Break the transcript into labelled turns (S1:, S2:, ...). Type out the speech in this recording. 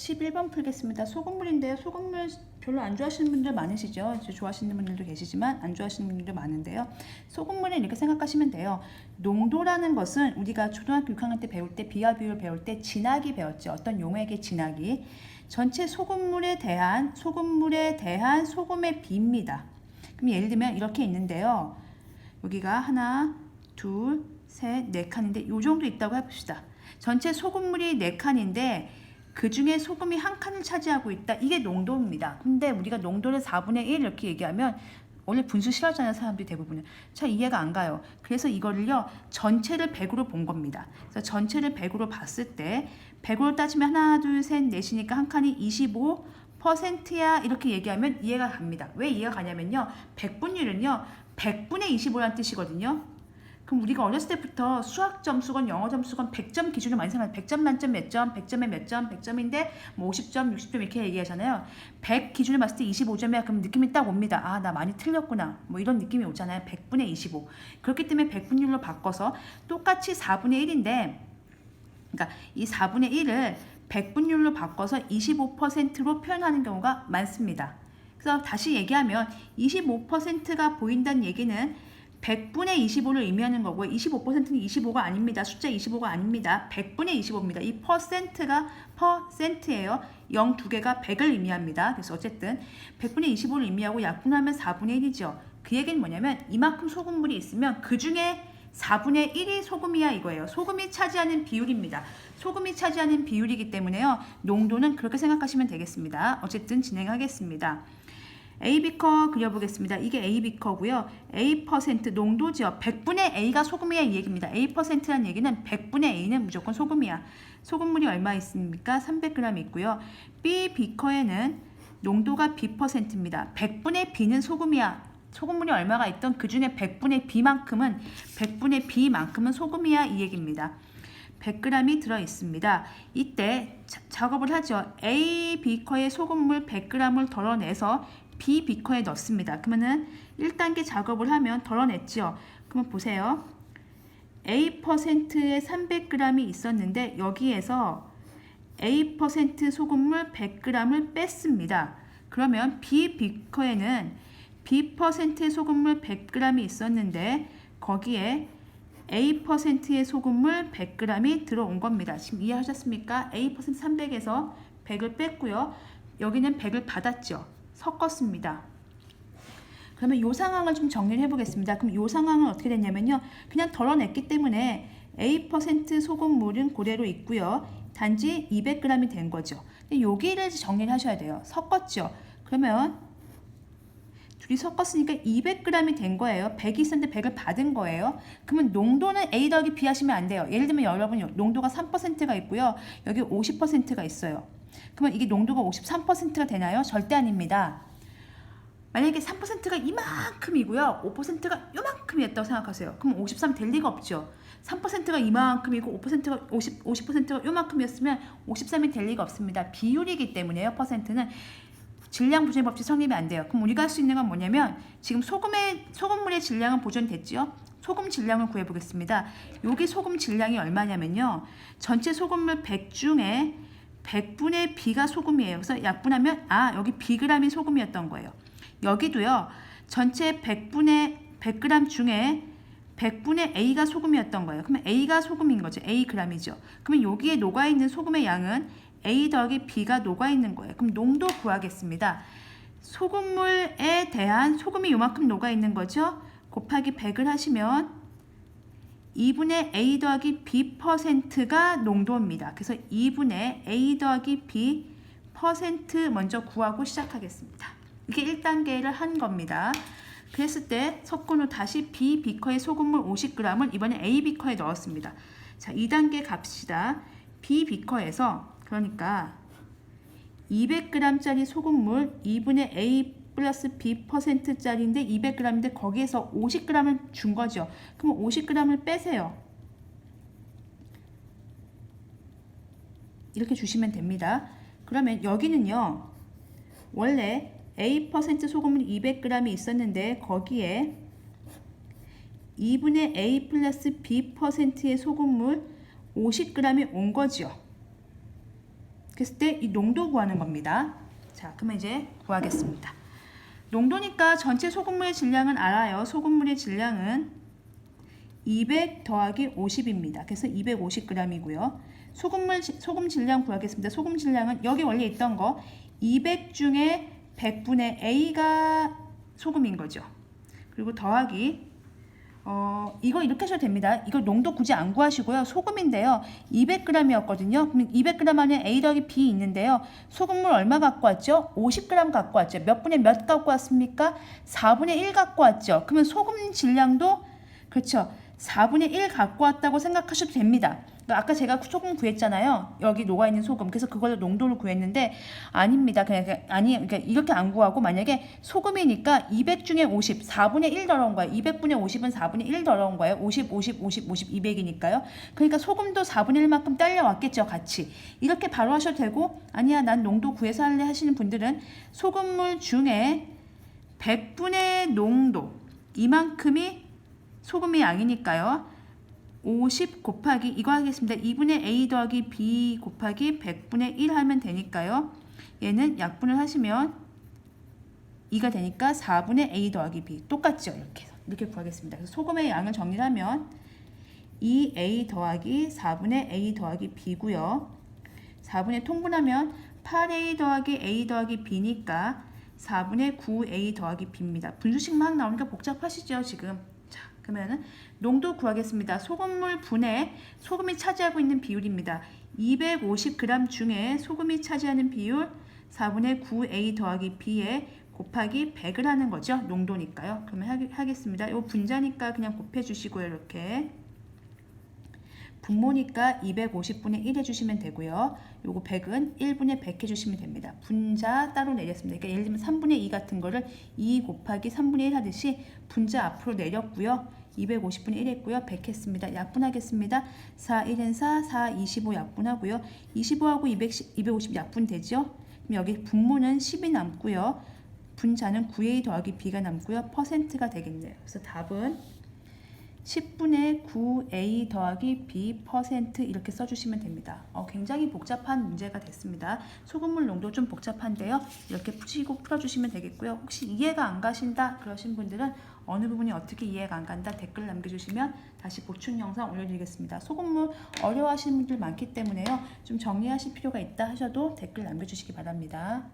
S1: 11번 풀겠습니다. 소금물인데요. 소금물 별로 안 좋아하시는 분들 많으시죠? 좋아하시는 분들도 계시지만 안 좋아하시는 분들도 많은데요. 소금물은 이렇게 생각하시면 돼요. 농도라는 것은 우리가 초등학교 6학년 때 배울 때 비와 비율 배울 때 진하기 배웠죠. 어떤 용액의 진하기. 전체 소금물에 대한 소금의 비입니다. 그럼 예를 들면 이렇게 있는데요. 여기가 하나, 둘, 셋, 네 칸인데 이 정도 있다고 해봅시다. 전체 소금물이 4칸인데 그 중에 소금이 한 칸을 차지하고 있다. 이게 농도입니다. 근데 우리가 농도를 4분의 1 이렇게 얘기하면 원래 분수 싫어하잖아요. 사람들이 대부분은. 잘 이해가 안 가요. 그래서 이거를요. 전체를 100으로 본 겁니다. 그래서 전체를 100으로 봤을 때 100으로 따지면 하나, 둘, 셋, 넷이니까 한 칸이 25%야 이렇게 얘기하면 이해가 갑니다. 왜 이해가 가냐면요. 100분율은요. 100분의 25라는 뜻이거든요. 그럼 우리가 어렸을 때부터 수학 점수건 영어 점수건 100점 기준으로 많이 생각해요. 100점 만점 몇 점, 100점에 몇 점, 100점인데 뭐 50점, 60점 이렇게 얘기하잖아요. 100 기준으로 봤을 때 25점이야. 그럼 느낌이 딱 옵니다. 아, 나 많이 틀렸구나. 뭐 이런 느낌이 오잖아요. 100분의 25. 그렇기 때문에 100분율로 바꿔서 똑같이 4분의 1인데 그러니까 이 4분의 1을 100분율로 바꿔서 25%로 표현하는 경우가 많습니다. 그래서 다시 얘기하면 25%가 보인다는 얘기는 100분의 25를 의미하는 거고요. 25%는 25가 아닙니다. 숫자 25가 아닙니다. 100분의 25입니다. 이 퍼센트가 퍼센트예요. 0 두 개가 100을 의미합니다. 그래서 어쨌든 100분의 25를 의미하고 약분하면 4분의 1이죠. 그 얘기는 뭐냐면 이만큼 소금물이 있으면 그 중에 4분의 1이 소금이야 이거예요. 소금이 차지하는 비율입니다. 소금이 차지하는 비율이기 때문에요. 농도는 그렇게 생각하시면 되겠습니다. 어쨌든 진행하겠습니다. AB커 그려보겠습니다. 이게 AB커고요. A% 농도죠. 100분의 A가 소금이야 이 얘기입니다. A%라는 얘기는 100분의 A는 무조건 소금이야. 소금물이 얼마 있습니까? 300g 있고요. B비커에는 농도가 B%입니다. 100분의 B는 소금이야. 소금물이 얼마가 있던 그 중에 100분의 B만큼은 소금이야 이 얘기입니다. 100g이 들어있습니다. 이때 작업을 하죠. A 비커에 소금물 100g을 덜어내서 B 비커에 넣습니다. 그러면은 1단계 작업을 하면 덜어냈죠. 그러면 보세요. A%에 300g이 있었는데 여기에서 A% 소금물 100g을 뺐습니다. 그러면 B 비커에는 B%의 소금물 100g이 있었는데 거기에 A%의 소금물 100g이 들어온 겁니다. 지금 이해하셨습니까? A% 300에서 100을 뺐고요. 여기는 100을 받았죠. 섞었습니다. 그러면 이 상황을 좀 정리를 해보겠습니다. 그럼 이 상황은 어떻게 됐냐면요. 그냥 덜어냈기 때문에 A% 소금물은 그대로 있고요. 단지 200g이 된 거죠. 근데 여기를 정리를 하셔야 돼요. 섞었죠. 그러면 둘이 섞었으니까 200g이 된 거예요. 100이 있었는데 100을 받은 거예요. 그러면 농도는 A 더하기 B 하시면 안 돼요. 예를 들면 여러분 농도가 3%가 있고요. 여기 50%가 있어요. 그러면 이게 농도가 53%가 되나요? 절대 아닙니다. 만약에 3%가 이만큼이고요. 5%가 요만큼이었다고 생각하세요. 그럼 53 될 리가 없죠. 3%가 이만큼이고 50%가 요만큼이었으면 53이 될 리가 없습니다. 비율이기 때문에요. 퍼센트는. 질량 보존 법칙 성립이 안 돼요. 그럼 우리가 할 수 있는 건 뭐냐면 지금 소금물의 질량은 보존됐죠. 소금 질량을 구해보겠습니다. 여기 소금 질량이 얼마냐면요. 전체 소금물 100 중에 100분의 B가 소금이에요. 그래서 약분하면 여기 Bg이 소금이었던 거예요. 여기도요. 전체 100g 중에 100분의 A가 소금이었던 거예요. 그러면 A가 소금인 거죠. Ag이죠. 그러면 여기에 녹아있는 소금의 양은 A 더하기 B가 녹아있는 거예요. 그럼 농도 구하겠습니다. 소금물에 대한 소금이 요만큼 녹아있는 거죠. 곱하기 100을 하시면 2분의 A 더하기 B%가 농도입니다. 그래서 2분의 A 더하기 B % 먼저 구하고 시작하겠습니다. 이게 1단계를 한 겁니다. 그랬을 때 섞은 후 다시 B 비커의 소금물 50g을 이번에 A 비커에 넣었습니다. 자, 2단계 갑시다. B 비커에서 그러니까 200g짜리 소금물 2분의 A 플러스 B%짜리인데 200g인데 거기에서 50g을 준 거죠. 그럼 50g을 빼세요. 이렇게 주시면 됩니다. 그러면 여기는요. 원래 A% 소금물 200g이 있었는데 거기에 2분의 A 플러스 B%의 소금물 50g이 온 거죠. 그랬을 때 이 농도 구하는 겁니다. 자, 그러면 이제 구하겠습니다. 농도니까 전체 소금물의 질량은 알아요. 소금물의 질량은 200 더하기 50입니다. 그래서 250g이고요. 소금 질량 구하겠습니다. 소금 질량은 여기 원래 있던 거 200 중에 100분의 A가 소금인 거죠. 그리고 더하기 이거 이렇게 하셔도 됩니다. 이거 농도 굳이 안 구하시고요. 소금인데요. 200g이었거든요. 그럼 200g 안에 A 더하기 B 있는데요. 소금물 얼마 갖고 왔죠? 50g 갖고 왔죠. 몇 분의 몇 갖고 왔습니까? 4분의 1 갖고 왔죠. 그러면 소금 질량도 그렇죠. 4분의 1 갖고 왔다고 생각하셔도 됩니다. 아까 제가 소금 구했잖아요. 여기 녹아있는 소금. 그래서 그걸로 농도를 구했는데 아닙니다. 그러니까 이렇게 안 구하고 만약에 소금이니까 200 중에 50, 4분의 1 더러운 거예요. 200분의 50은 4분의 1 더러운 거예요. 50, 50, 50, 50, 200이니까요. 그러니까 소금도 4분의 1만큼 딸려왔겠죠. 같이. 이렇게 바로 하셔도 되고 아니야 난 농도 구해서 할래 하시는 분들은 소금물 중에 100분의 농도 이만큼이 소금의 양이니까요. 50 곱하기 이거 하겠습니다. 2분의 A 더하기 B 곱하기 100분의 1 하면 되니까요. 얘는 약분을 하시면 2가 되니까 4분의 A 더하기 B 똑같죠. 이렇게 구하겠습니다. 그래서 소금의 양을 정리를 하면 2A 더하기 4분의 A 더하기 B고요. 4분의 통분하면 8A 더하기 A 더하기 B니까 4분의 9A 더하기 B입니다. 분수식 막 나오니까 복잡하시죠 지금. 그러면 농도 구하겠습니다. 소금물 분의 소금이 차지하고 있는 비율입니다. 250g 중에 소금이 차지하는 비율 4분의 9A 더하기 B에 곱하기 100을 하는 거죠. 농도니까요. 그러면 하겠습니다. 이거 분자니까 그냥 곱해 주시고요. 이렇게 분모니까 250분의 1 해주시면 되고요. 요거 100은 1분의 100 해주시면 됩니다. 분자 따로 내렸습니다. 그러니까 예를 들면 3분의 2 같은 거를 2 곱하기 3분의 1 하듯이 분자 앞으로 내렸고요. 250분의 1 했고요. 100 했습니다. 약분하겠습니다. 4, 1은 4, 4, 25 약분하고요. 25하고 250 약분되죠? 그럼 여기 분모는 10이 남고요. 분자는 9A 더하기 B가 남고요. 퍼센트가 되겠네요. 그래서 답은 10분의 9A 더하기 B 퍼센트 이렇게 써주시면 됩니다. 굉장히 복잡한 문제가 됐습니다. 소금물 농도 좀 복잡한데요. 이렇게 푸시고 풀어주시면 되겠고요. 혹시 이해가 안 가신다 그러신 분들은 어느 부분이 어떻게 이해가 안 간다 댓글 남겨주시면 다시 보충 영상 올려드리겠습니다. 소금물 어려워하시는 분들 많기 때문에요. 좀 정리하실 필요가 있다 하셔도 댓글 남겨주시기 바랍니다.